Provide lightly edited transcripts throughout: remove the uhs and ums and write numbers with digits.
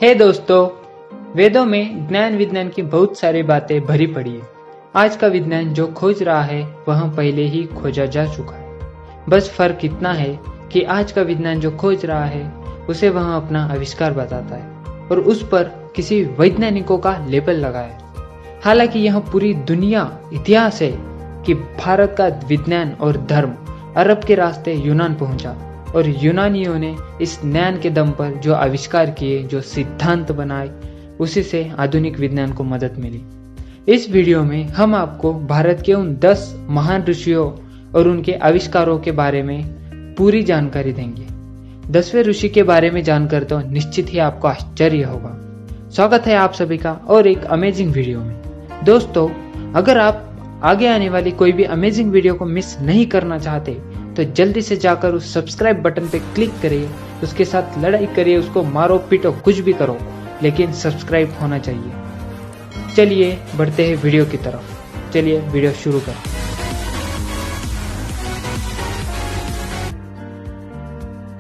हे दोस्तों, वेदों में ज्ञान विज्ञान की बहुत सारी बातें भरी पड़ी है। आज का विज्ञान जो खोज रहा है वह पहले ही खोजा जा चुका है। बस फर्क इतना है कि आज का विज्ञान जो खोज रहा है उसे वह अपना आविष्कार बताता है और उस पर किसी वैज्ञानिकों का लेबल लगाया है। हालांकि यह पूरी दुनिया इतिहास है कि भारत का विज्ञान और धर्म अरब के रास्ते यूनान पहुंचा और यूनानियों ने इस ज्ञान के दम पर जो आविष्कार किए, जो सिद्धांत बनाए, उसी से आधुनिक विज्ञान को मदद मिली। इस वीडियो में हम आपको भारत के उन 10 महान ऋषियों और उनके आविष्कारों के बारे में पूरी जानकारी देंगे। 10वें ऋषि के बारे में जानकर तो निश्चित ही आपको आश्चर्य होगा। स्वागत है आप सभी का और एक अमेजिंग वीडियो में। दोस्तों, अगर आप आगे आने वाली कोई भी अमेजिंग वीडियो को मिस नहीं करना चाहते तो जल्दी से जाकर उस सब्सक्राइब बटन पे क्लिक करिए, उसके साथ लड़ाई करिए, उसको मारो पीटो कुछ भी करो, लेकिन सब्सक्राइब होना चाहिए। चलिए बढ़ते हैं वीडियो की तरफ। चलिए वीडियो शुरू करें।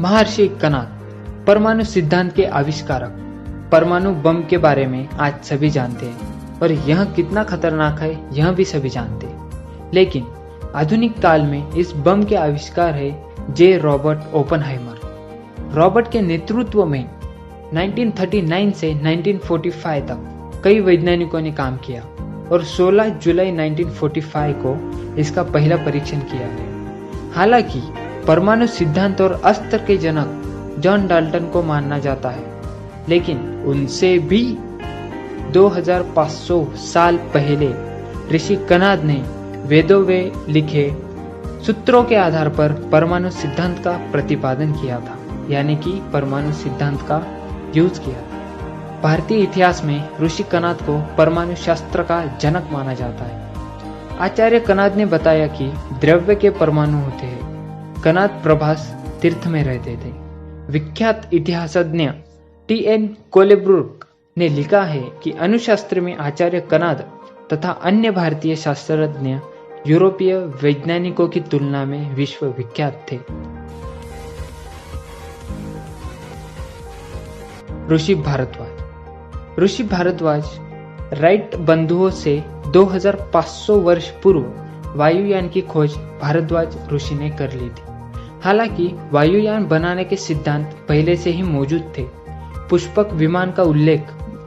महर्षि कणाद, परमाणु सिद्धांत के आविष्कारक। परमाणु बम के बारे में आज सभी जानते हैं और यह कितना खतरनाक है यह भी सभी जानते हैं, लेकिन आधुनिक काल में इस बम के आविष्कार है जे रॉबर्ट ओपेनहाइमर। रॉबर्ट के नेतृत्व में 1939 से 1945 तक कई वैज्ञानिकों ने काम किया और 16 जुलाई 1945 को इसका पहला परीक्षण किया गया। हालांकि परमाणु सिद्धांत और अस्त्र के जनक जॉन डाल्टन को माना जाता है, लेकिन उनसे भी 2500 साल पहले ऋषि कणाद ने वेदों में लिखे सूत्रों के आधार पर परमाणु सिद्धांत का प्रतिपादन किया था, यानी कि परमाणु सिद्धांत का यूज किया था। भारतीय इतिहास में ऋषि कणाद को परमाणु शास्त्र का जनक माना जाता है। आचार्य कणाद ने बताया कि द्रव्य के परमाणु होते हैं। कणाद प्रभास तीर्थ में रहते थे। विख्यात इतिहासज्ञ T.N. कोलेब्रुक ने लिखा है कि अणुशास्त्र में आचार्य कणाद तथा अन्य भारतीय शास्त्रज्ञ यूरोपीय वैज्ञानिकों की तुलना में विश्व विख्यात थे। ऋषि भारद्वाज। ऋषि भारद्वाज राइट बंधुओं से 2500 वर्ष पूर्व वायुयान की खोज भारद्वाज ऋषि ने कर ली थी। हालांकि वायुयान बनाने के सिद्धांत पहले से ही मौजूद थे। पुष्पक विमान का उल्लेख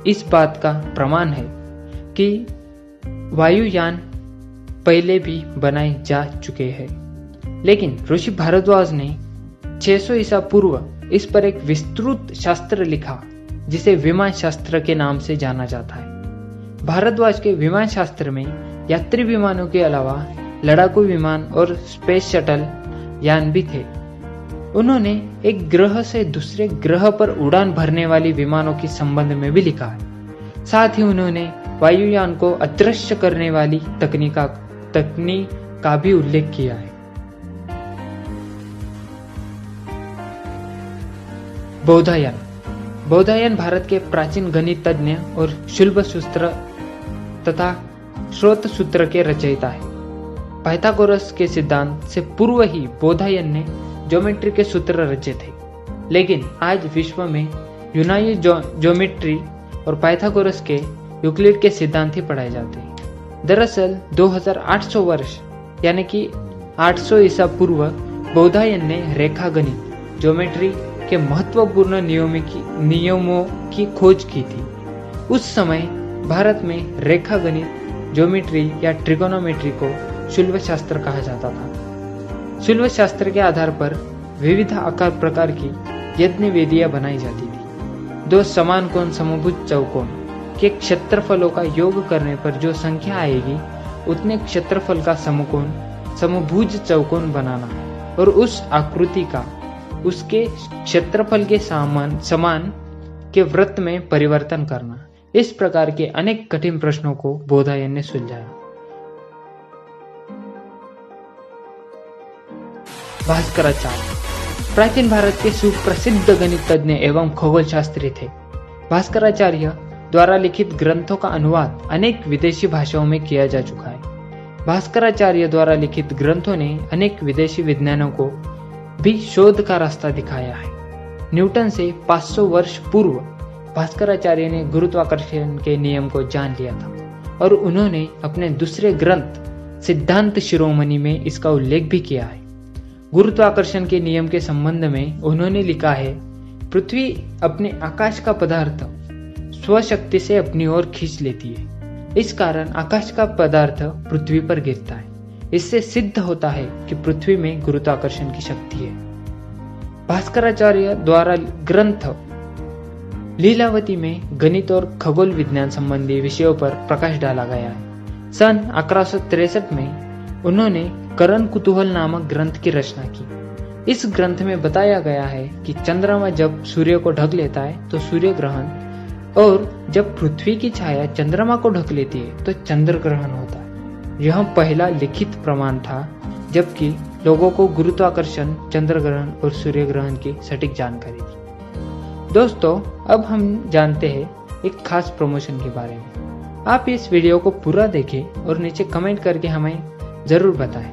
इस बात का प्रमाण है कि वायुयान पहले भी बनाए जा चुके हैं, लेकिन ऋषि भारद्वाज ने 600 ईसा पूर्व इस पर एक विस्तृत शास्त्र लिखा जिसे विमान शास्त्र के नाम से जाना जाता है। भारद्वाज के विमान शास्त्र में यात्री विमानों के अलावा लड़ाकू विमान और स्पेस शटल यान भी थे। उन्होंने एक ग्रह से दूसरे ग्रह पर उड़ान भरने वाली विमानों के संबंध में भी लिखा है। साथ ही उन्होंने वायुयान को अदृश्य करने वाली तकनीक का भी उल्लेख किया है। बौधायन। बौधायन भारत के प्राचीन गणित तज्ञ और शुल्ब सूत्र तथा स्रोत सूत्र के रचयिता है। पाइथागोरस के सिद्धांत से पूर्व ही बौधायन ने ज्योमेट्री के सूत्र रचे थे, लेकिन आज विश्व में यूनानी ज्योमेट्री और पाइथागोरस के यूक्लिड के सिद्धांत ही पढ़ाए जाते हैं। दरअसल 2800 वर्ष यानी कि 800 ईसा पूर्व बौधायन ने रेखा गणित ज्योमेट्री के महत्वपूर्ण नियमों की खोज की थी। उस समय भारत में रेखा गणित ज्योमेट्री या ट्रिगोनोमेट्री को शुल्ब शास्त्र कहा जाता था। शुल्ब शास्त्र के आधार पर विविध आकार प्रकार की यज्ञ वेदियां बनाई जाती थी। 2 समान कोण समभुज चौकोन के क्षेत्रफलों का योग करने पर जो संख्या आएगी उतने क्षेत्रफल का समकोण समभुज चौकोन बनाना और उस आकृति का उसके क्षेत्रफल के समान के वृत्त में परिवर्तन करना। इस प्रकार के अनेक कठिन प्रश्नों को बौधायन ने सुलझाया। भास्कराचार्य प्राचीन भारत के सुप्रसिद्ध गणितज्ञ एवं खगोलशास्त्री थे। भास्कराचार्य द्वारा लिखित ग्रंथों का अनुवाद अनेक विदेशी भाषाओं में किया जा चुका है। भास्कराचार्य द्वारा लिखित ग्रंथों ने अनेक विदेशी विज्ञानों को भी शोध का रास्ता दिखाया है। न्यूटन से 500 वर्ष पूर्व भास्कराचार्य ने गुरुत्वाकर्षण के नियम को जान लिया था और उन्होंने अपने दूसरे ग्रंथ सिद्धांत शिरोमणि में इसका उल्लेख भी किया है। गुरुत्वाकर्षण के नियम के संबंध में उन्होंने लिखा है, पृथ्वी अपने आकाश का पदार्थ स्वशक्ति से अपनी ओर खींच लेती है। इस कारण आकाश का पदार्थ पृथ्वी पर गिरता है। इससे सिद्ध होता है कि पृथ्वी में गुरुत्वाकर्षण की शक्ति है। भास्कराचार्य द्वारा ग्रंथ लीलावती में गणित और खगोल विज्ञान संबंधी विषयों पर प्रकाश डाला गया है। सन 1163 में उन्होंने करण कुतूहल नामक ग्रंथ की रचना की। इस ग्रंथ में बताया गया है कि चंद्रमा जब सूर्य को ढक लेता है तो सूर्य ग्रहण, और जब पृथ्वी की छाया चंद्रमा को ढक लेती है तो चंद्र ग्रहण होता है। यह पहला लिखित प्रमाण था, जबकि लोगों को गुरुत्वाकर्षण, चंद्र ग्रहण और सूर्य ग्रहण की सटीक जानकारी थी। दोस्तों, अब हम जानते हैं एक खास प्रमोशन के बारे में। आप इस वीडियो को पूरा देखें और नीचे कमेंट करके हमें जरूर बताएं।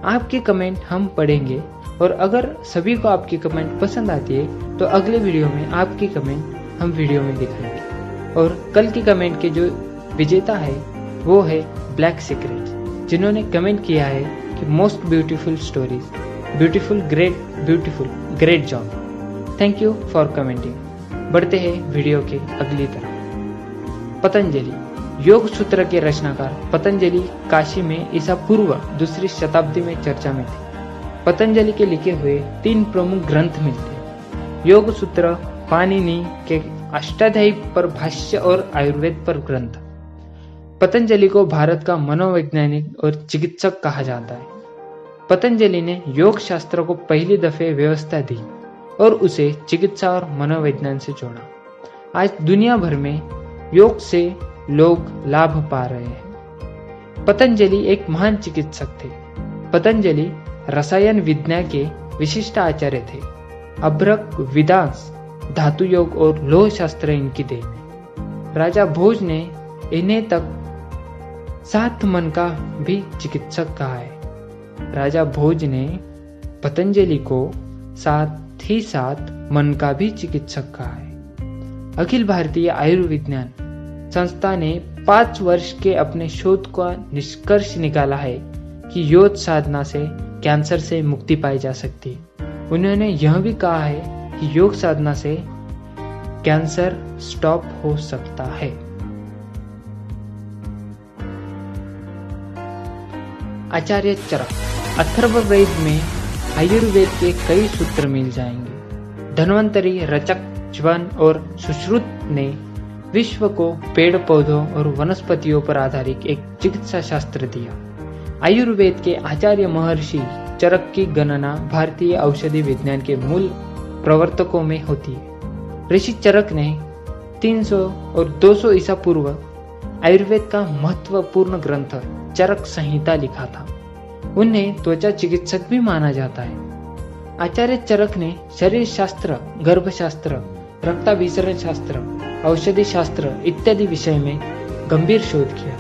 आपकी कमेंट हम पढ़ेंगे और अगर सभी को आपकी कमेंट पसंद आती है तो अगले वीडियो में आपकी कमेंट हम वीडियो में दिखाएंगे। और कल की कमेंट के जो विजेता है वो है ब्लैक सीक्रेट, जिन्होंने कमेंट किया है कि most beautiful stories, beautiful great job. Thank you for commenting. बढ़ते हैं वीडियो के अगली तरफ। पतंजलि योग सूत्र के रचनाकार पतंजलि काशी में ईसा पूर्व 2री शताब्दी में चर्चा में थे। पतंजलि के लिखे हुए 3 प्रमुख ग्रंथ मिलते हैं। योग सूत्र, पाणिनि के अष्टाध्यायी पर भाष्य और आयुर्वेद पर ग्रंथ। पतंजलि को भारत का मनोवैज्ञानिक और चिकित्सक कहा जाता है। पतंजलि ने योग शास्त्र को पहली दफे व्यवस्था दी और उसे चिकित्सा और मनोविज्ञान से जोड़ा। आज दुनिया भर में योग से लोग लाभ पा रहे हैं। पतंजलि एक महान चिकित्सक थे। पतंजलि रसायन विज्ञान के विशिष्ट आचार्य थे। अभ्रक, वेदांस, धातु योग और लोह शास्त्र इनकी देन है। राजा भोज ने इन्हें तक 7 मन का भी चिकित्सक कहा है। राजा भोज ने पतंजलि को साथ ही साथ मन का भी चिकित्सक कहा है। अखिल भारतीय आयुर्विज्ञान संस्था ने 5 वर्ष के अपने शोध का निष्कर्ष निकाला है कि योग साधना से कैंसर से मुक्ति पाई जा सकती है। उन्होंने यह भी कहा है कि योग साधना से कैंसर स्टॉप हो सकता है। आचार्य चरक अथर्ववेद में आयुर्वेद के कई सूत्र मिल जाएंगे। धन्वंतरी, रचक, च्वन और सुश्रुत ने विश्व को पेड़ पौधों और वनस्पतियों पर आधारित एक चिकित्सा शास्त्र दिया। आयुर्वेद के आचार्य महर्षि चरक की गणना भारतीय औषधि विज्ञान के मूल प्रवर्तकों में होती है। ऋषि चरक ने 300 और 200 ईसा पूर्व आयुर्वेद का महत्वपूर्ण ग्रंथ चरक संहिता लिखा था। उन्हें त्वचा चिकित्सक भी माना जाता है। आचार्य चरक ने शरीर शास्त्र, गर्भशास्त्र, रक्ताभिसरण शास्त्र, औषधि शास्त्र इत्यादि विषय में गंभीर शोध किया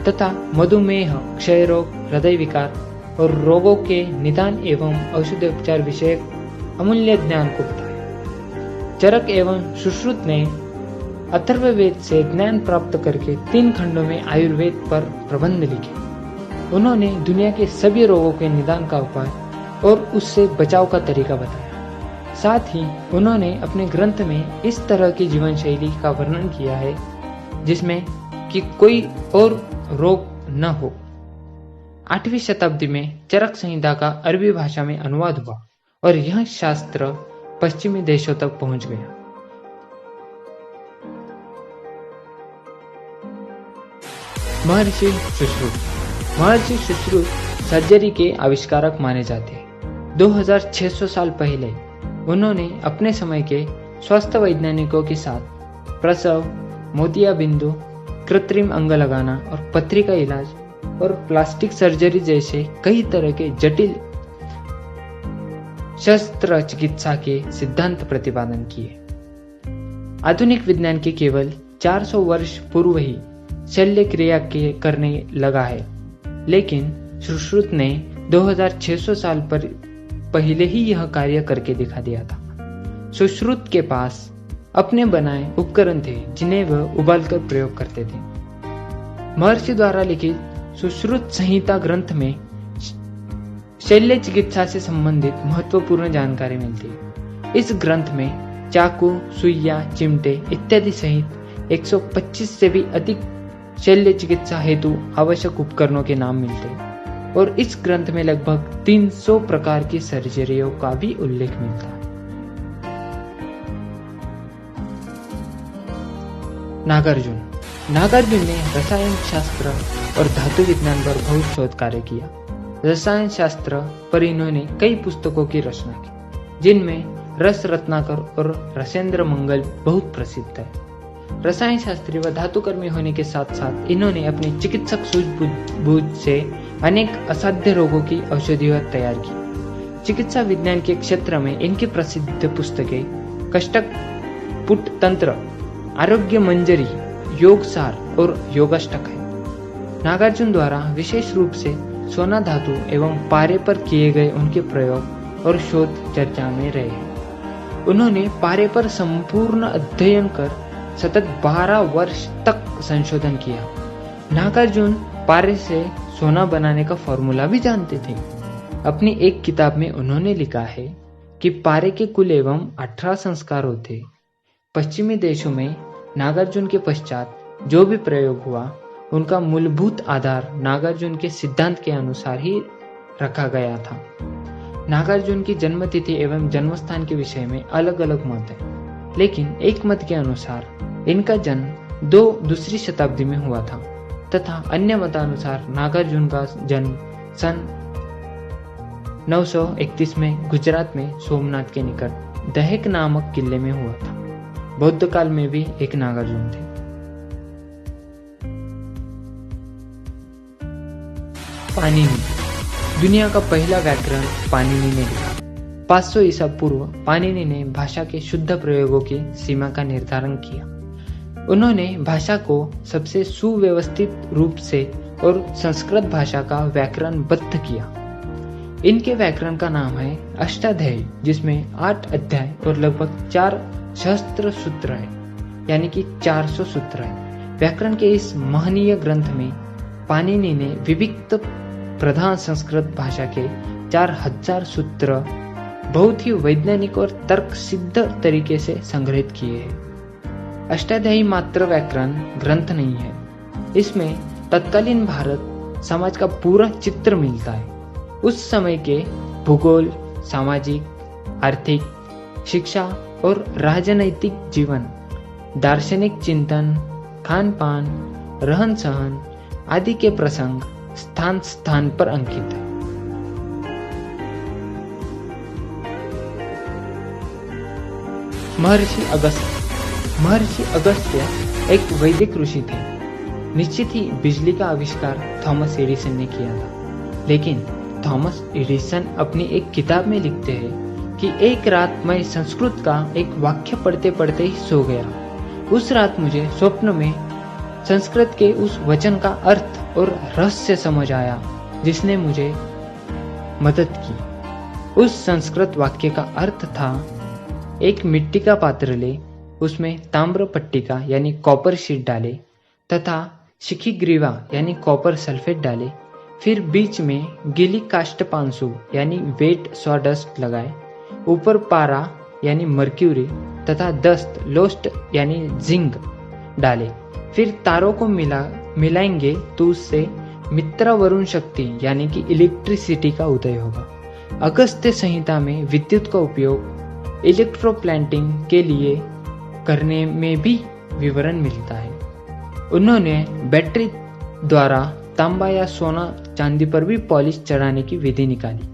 तथा मधुमेह, क्षय रोग, हृदय विकार और रोगों के निदान एवं औषधोपचार विषयक अमूल्य ज्ञान को बताया। चरक एवं सुश्रुत ने अथर्ववेद से ज्ञान प्राप्त करके 3 खंडों में आयुर्वेद पर प्रबंध लिखे। उन्होंने दुनिया के सभी रोगों के निदान का उपाय और उससे बचाव का तरीका बताया। साथ ही उन्होंने अपने ग्रंथ में इस तरह की जीवन शैली का वर्णन किया है जिसमें कि कोई और रोग न हो। 8वीं शताब्दी में चरक संहिता का अरबी भाषा में अनुवाद हुआ और यह शास्त्र पश्चिमी देशों तक पहुंच गया। महर्षि सुश्रुत सर्जरी के आविष्कारक माने जाते हैं। 2600 साल पहले उन्होंने अपने समय के स्वास्थ्य वैज्ञानिकों के साथ प्रसव, मोतियाबिंदु, कृत्रिम अंग लगाना और पथरी का इलाज और प्लास्टिक सर्जरी जैसे कई तरह के जटिल शस्त्र चिकित्सा के सिद्धांत प्रतिपादन किए। आधुनिक विज्ञान के केवल 400 वर्ष पूर्व ही शल्य क्रिया करने लगा है, लेकिन सुश्रुत ने 2600 साल पर पहले ही यह कार्य करके दिखा दिया था। सुश्रुत के पास अपने बनाए उपकरण थे जिन्हें वह उबालकर प्रयोग करते थे। महर्षि द्वारा लिखित सुश्रुत संहिता ग्रंथ में शल्य चिकित्सा से संबंधित महत्वपूर्ण जानकारी मिलती है। इस ग्रंथ में चाकू, सुइया, चिमटे इत्यादि सहित 125 से भी अधिक शल्य चिकित्सा हेतु आवश्यक उपकरणों के नाम मिलते हैं और इस ग्रंथ में लगभग 300 प्रकार की सर्जरियों का भी उल्लेख मिलता है। नागार्जुन ने रसायन शास्त्र और धातु विज्ञान पर बहुत शोध कार्य किया। रसायन शास्त्र पर इन्होंने कई पुस्तकों की रचना की, जिनमें रस रत्नाकर और रसेंद्र मंगल बहुत प्रसिद्ध है। रसायन शास्त्री व धातुकर्मी होने के साथ साथ इन्होंने अपनी चिकित्सक सूझबूझ से अनेक असाध्य रोगों की औषधियां तैयार की। चिकित्सा विज्ञान के क्षेत्र में इनकी प्रसिद्ध पुस्तकें कष्टक पुट तंत्र, आरोग्य मंजरी, योग सार और योगाष्टक है। नागार्जुन द्वारा विशेष रूप से सोना धातु एवं पारे पर किए गए उनके प्रयोग और शोध चर्चा में रहे हैं। उन्होंने पारे पर संपूर्ण अध्ययन कर सतत 12 वर्ष तक संशोधन किया। नागार्जुन पारे से सोना बनाने का फॉर्मूला भी जानते थे। अपनी एक किताब में उन्होंने लिखा है कि पारे के कुल एवं 18 संस्कार होते। पश्चिमी देशों में नागार्जुन के पश्चात जो भी प्रयोग हुआ उनका मूलभूत आधार नागार्जुन के सिद्धांत के अनुसार ही रखा गया था। नागार्जुन की जन्मतिथि एवं जन्मस्थान के विषय में अलग अलग मत है, लेकिन एक मत के अनुसार इनका जन्म दूसरी शताब्दी में हुआ था तथा अन्य मतानुसार नागार्जुन का जन्म सन 931 में गुजरात में सोमनाथ के निकट दहेक नामक किले में हुआ था। बौद्ध काल में भी एक नागार्जुन थे। पाणिनि, दुनिया का पहला व्याकरण पाणिनि ने लिखा। 500 ईसा पूर्व पाणिनि ने भाषा के शुद्ध प्रयोगों की सीमा का निर्धारण किया। उन्होंने भाषा को सबसे सुव्यवस्थित रूप से और संस्कृत भाषा का व्याकरण बद्ध किया। इनके व्याकरण का नाम है अष्टाध्यायी, जिसमें 8 अध्याय और लगभग 4 सहस्त्र सूत्र है, यानी कि 400 सूत्र है। व्याकरण के इस महनीय ग्रंथ में पाणिनि ने विविक्त प्रधान संस्कृत भाषा के 4000 सूत्र बहुत ही वैज्ञानिक और तर्क सिद्ध तरीके से संग्रहित किए हैं। अष्टाध्यायी मात्र व्याकरण ग्रंथ नहीं है, इसमें तत्कालीन भारत समाज का पूरा चित्र मिलता है। उस समय के भूगोल, सामाजिक, आर्थिक, शिक्षा और राजनैतिक जीवन, दार्शनिक चिंतन, खान पान, रहन सहन आदि के प्रसंग स्थान स्थान पर अंकित है। महर्षि अगस्त्य एक वैदिक ऋषि थे। निश्चित ही बिजली का आविष्कार थॉमस एडिसन ने किया था, लेकिन थॉमस एडिसन अपनी एक किताब में लिखते हैं कि एक रात मैं संस्कृत का एक वाक्य पढ़ते पढ़ते ही सो गया। उस रात मुझे स्वप्न में संस्कृत के उस वचन का अर्थ और रहस्य समझ आया, जिसने मुझे मदद की। उस संस्कृत वाक्य का अर्थ था, एक मिट्टी का पात्र ले, उसमें ताम्र पट्टिका यानी कॉपर शीट डाले तथा शिखीग्रीवा यानी कॉपर सल्फेट डाले, फिर बीच में गीली काष्ठ पांसु यानी वेट सॉडस्ट लगाए, ऊपर पारा यानी मर्क्यूरी तथा दस्त लोस्ट यानी जिंक डाले, फिर तारों को मिलाएंगे तो उससे मित्रा वरुण शक्ति यानी कि इलेक्ट्रिसिटी का उदय होगा। अगस्त्य संहिता में विद्युत का उपयोग इलेक्ट्रोप्लांटिंग के लिए करने में भी विवरण मिलता है। उन्होंने बैटरी द्वारा तांबा या सोना चांदी पर भी पॉलिश चढ़ाने की विधि निकाली।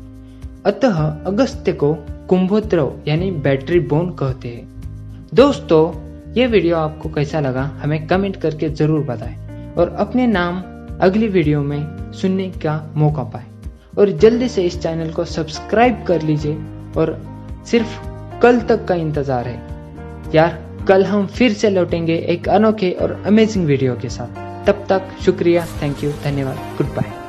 अतः अगस्त्य को कुंभोद्रव यानी बैटरी बोन कहते हैं। दोस्तों, ये वीडियो आपको कैसा लगा हमें कमेंट करके जरूर बताएं और अपने नाम अगली वीडियो में सुनने का मौका पाए और जल्दी से इस चैनल को सब्सक्राइब कर लीजिए और सिर्फ कल तक का इंतजार है यार। कल हम फिर से लौटेंगे एक अनोखे और अमेजिंग वीडियो के साथ। तब तक शुक्रिया, थैंक यू, धन्यवाद, गुड बाय।